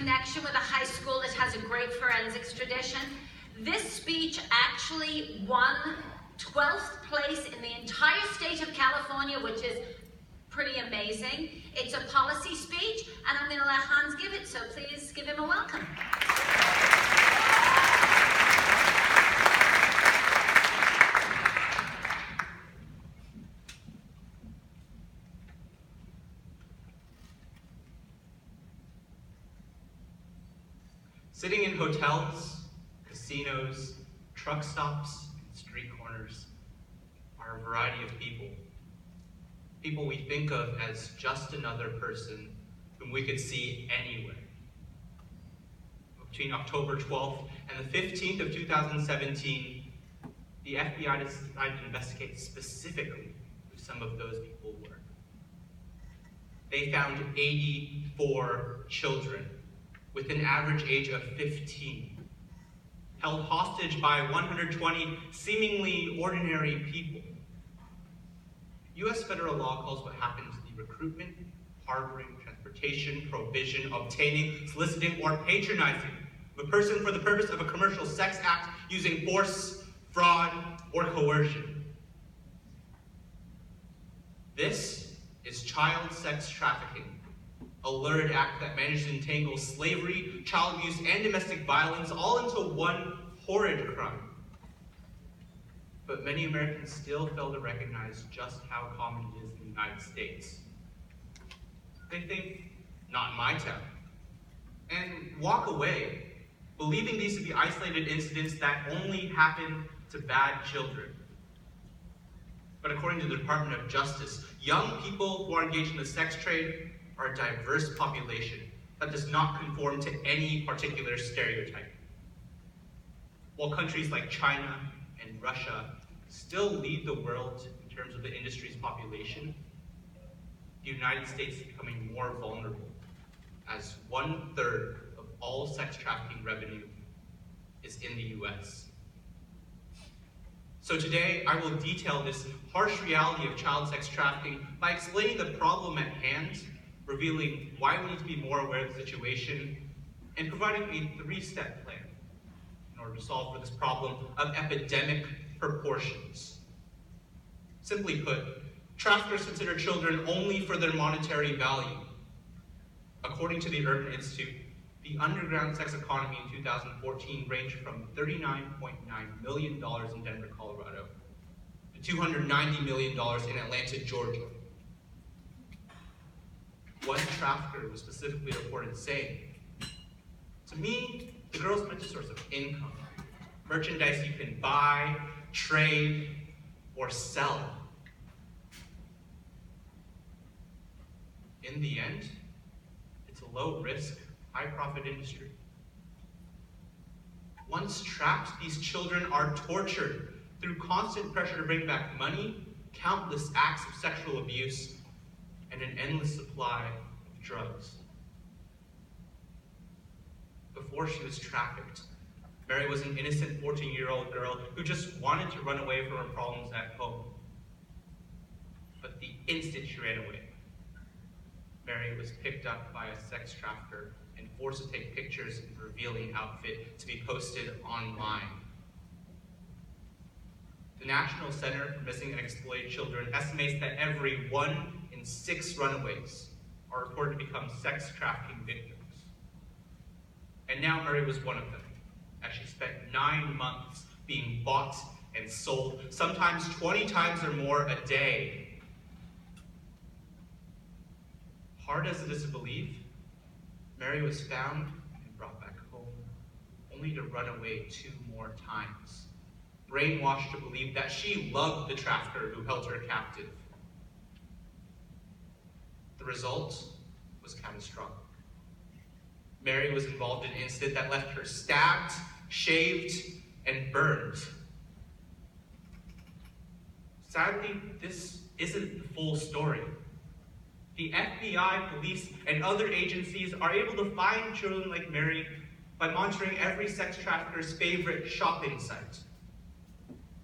connection with a high school that has a great forensics tradition. This speech actually won 12th place in the entire state of California, which is pretty amazing. It's a policy speech, and I'm going to let Hans give it, so please give him a welcome. Sitting in hotels, casinos, truck stops, and street corners are a variety of people. People we think of as just another person whom we could see anywhere. Between October 12th and the 15th of 2017, the FBI decided to investigate specifically who some of those people were. They found 84 children with an average age of 15, held hostage by 120 seemingly ordinary people. U.S. federal law calls what happens the recruitment, harboring, transportation, provision, obtaining, soliciting, or patronizing of a person for the purpose of a commercial sex act using force, fraud, or coercion. This is child sex trafficking, a lurid act that managed to entangle slavery, child abuse, and domestic violence all into one horrid crime. But many Americans still fail to recognize just how common it is in the United States. They think, not in my town, and walk away, believing these to be isolated incidents that only happen to bad children. But according to the Department of Justice, young people who are engaged in the sex trade are a diverse population that does not conform to any particular stereotype. While countries like China and Russia still lead the world in terms of the industry's population, the United States is becoming more vulnerable, as 1/3 of all sex trafficking revenue is in the US. So today, I will detail this harsh reality of child sex trafficking by explaining the problem at hand, revealing why we need to be more aware of the situation, and providing a 3-step plan in order to solve for this problem of epidemic proportions. Simply put, traffickers consider children only for their monetary value. According to the Urban Institute, the underground sex economy in 2014 ranged from $39.9 million in Denver, Colorado, to $290 million in Atlanta, Georgia. One trafficker was specifically reported saying, "To me, the girl's meant a source of income, merchandise you can buy, trade, or sell." In the end, it's a low-risk, high-profit industry. Once trapped, these children are tortured through constant pressure to bring back money, countless acts of sexual abuse, and an endless supply of drugs. Before she was trafficked, Mary was an innocent 14-year-old girl who just wanted to run away from her problems at home. But the instant she ran away, Mary was picked up by a sex trafficker and forced to take pictures in a revealing outfit to be posted online. The National Center for Missing and Exploited Children estimates that every 1 in 6 runaways are reported to become sex trafficking victims. And now Mary was one of them, as she spent 9 months being bought and sold, sometimes 20 times or more a day. Hard as it is to believe, Mary was found and brought back home, only to run away 2 more times, brainwashed to believe that she loved the trafficker who held her captive. The result was catastrophic. Mary was involved in an incident that left her stabbed, shaved, and burned. Sadly, this isn't the full story. The FBI, police, and other agencies are able to find children like Mary by monitoring every sex trafficker's favorite shopping site.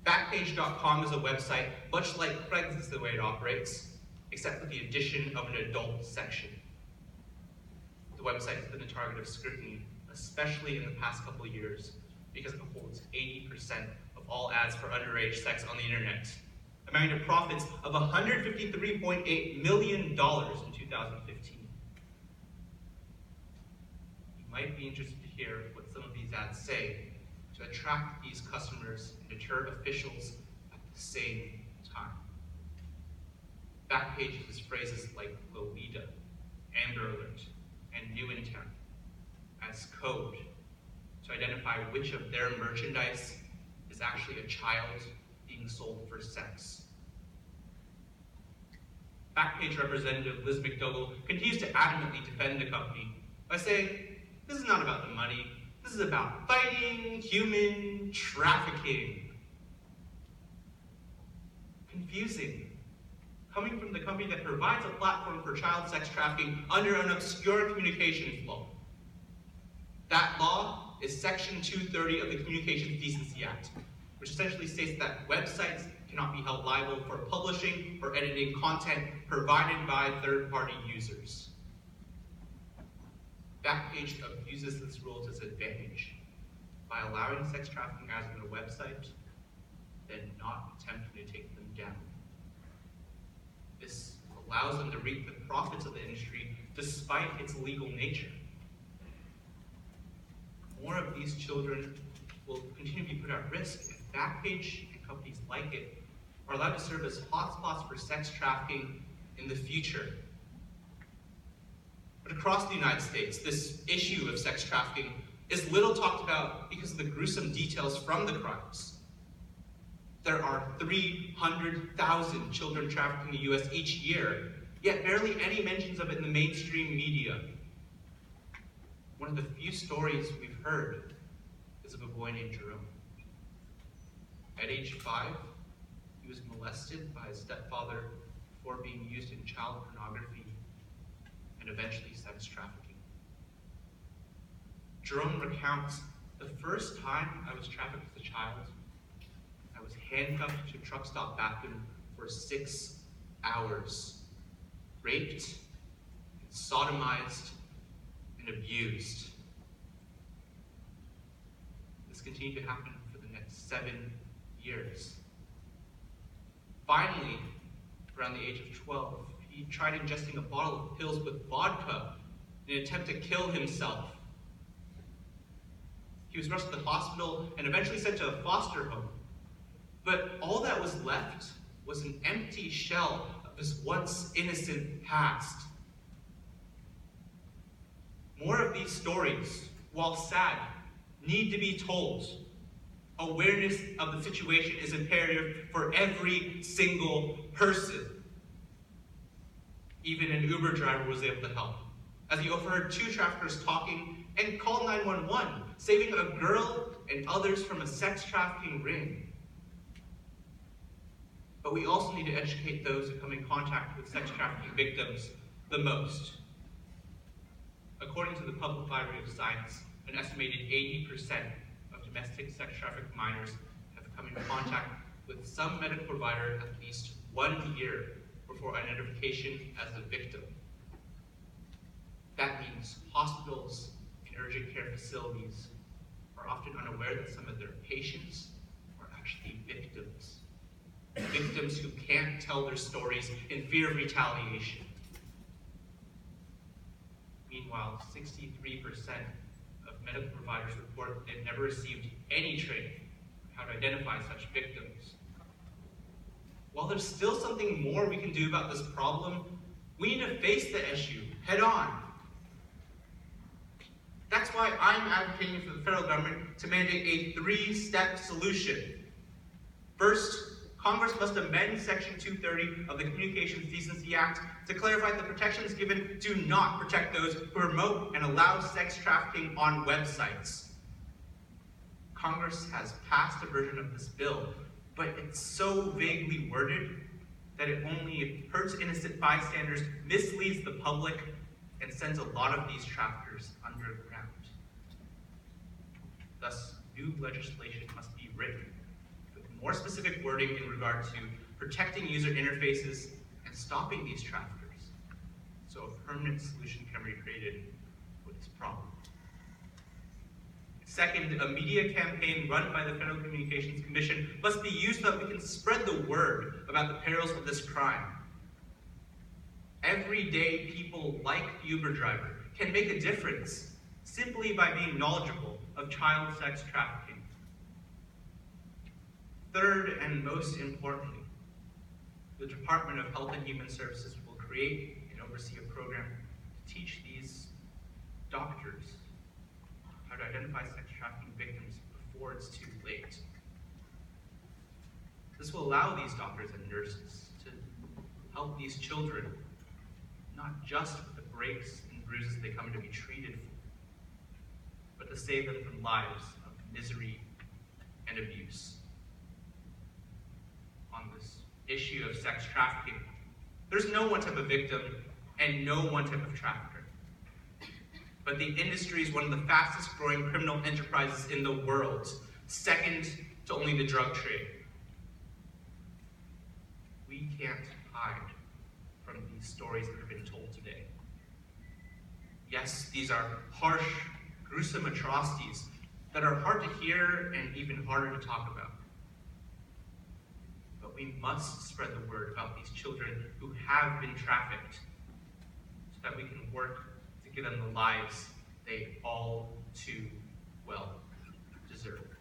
Backpage.com is a website much like Craigslist the way it operates, except with the addition of an adult section. The website has been the target of scrutiny, especially in the past couple of years, because it holds 80% of all ads for underage sex on the internet, amounting to profits of $153.8 million in 2015. You might be interested to hear what some of these ads say to attract these customers and deter officials at the same time. Back pages use phrases like Lolita, Amber Alert, and New in Town as code to identify which of their merchandise is actually a child being sold for sex. Backpage representative Liz McDougall continues to adamantly defend the company by saying, this is not about the money, this is about fighting human trafficking. Confusing. Coming from the company that provides a platform for child sex trafficking under an obscure communications law. That law is Section 230 of the Communications Decency Act, which essentially states that websites cannot be held liable for publishing or editing content provided by third-party users. Backpage abuses this rule to its advantage by allowing sex trafficking ads on their website, then not attempting to take them down. This allows them to reap the profits of the industry despite its illegal nature. More of these children will continue to be put at risk if Backpage and companies like it are allowed to serve as hotspots for sex trafficking in the future. But across the United States, this issue of sex trafficking is little talked about because of the gruesome details from the crimes. There are 300,000 children trafficked in the US each year, yet barely any mentions of it in the mainstream media. One of the few stories we've heard is of a boy named Jerome. At age 5, he was molested by his stepfather before being used in child pornography and eventually sex trafficking. Jerome recounts, the first time I was trafficked as a child, I was handcuffed to a truck stop bathroom for 6 hours, raped, and sodomized, and abused. This continued to happen for the next 7 years. Finally, around the age of 12, he tried ingesting a bottle of pills with vodka in an attempt to kill himself. He was rushed to the hospital and eventually sent to a foster home. But all that was left was an empty shell of his once innocent past. More of these stories, while sad, need to be told. Awareness of the situation is imperative for every single person. Even an Uber driver was able to help, as he overheard 2 traffickers talking and called 911, saving a girl and others from a sex trafficking ring. But we also need to educate those who come in contact with sex trafficking victims the most. According to the Public Library of Science, an estimated 80% of domestic sex trafficked minors have come in contact with some medical provider at least 1 year before identification as a victim. That means hospitals and urgent care facilities are often unaware that some of their patients are actually victims. Victims who can't tell their stories in fear of retaliation. Meanwhile, 63% of medical providers report that they've never received any training on how to identify such victims. While there's still something more we can do about this problem, we need to face the issue head on. That's why I'm advocating for the federal government to mandate a 3-step solution. First, Congress must amend Section 230 of the Communications Decency Act to clarify the protections given do not protect those who promote and allow sex trafficking on websites. Congress has passed a version of this bill, but it's so vaguely worded that it only hurts innocent bystanders, misleads the public, and sends a lot of these traffickers underground. Thus, new legislation must be written with more specific wording in regard to protecting user interfaces and stopping these traffickers, so a permanent solution can be created Second, a media campaign run by the Federal Communications Commission must be used so that we can spread the word about the perils of this crime. Everyday people like the Uber driver can make a difference simply by being knowledgeable of child sex trafficking. Third, and most importantly, the Department of Health and Human Services will create and oversee a program to teach these doctors how to identify sex trafficking victims before it's too late. This will allow these doctors and nurses to help these children, not just with the breaks and bruises they come to be treated for, but to save them from lives of misery and abuse. On this issue of sex trafficking, there's no one type of victim and no one type of trafficker. But the industry is one of the fastest growing criminal enterprises in the world, second to only the drug trade. We can't hide from these stories that have been told today. Yes, these are harsh, gruesome atrocities that are hard to hear and even harder to talk about. But we must spread the word about these children who have been trafficked so that we can work to give them the lives they all too well deserve.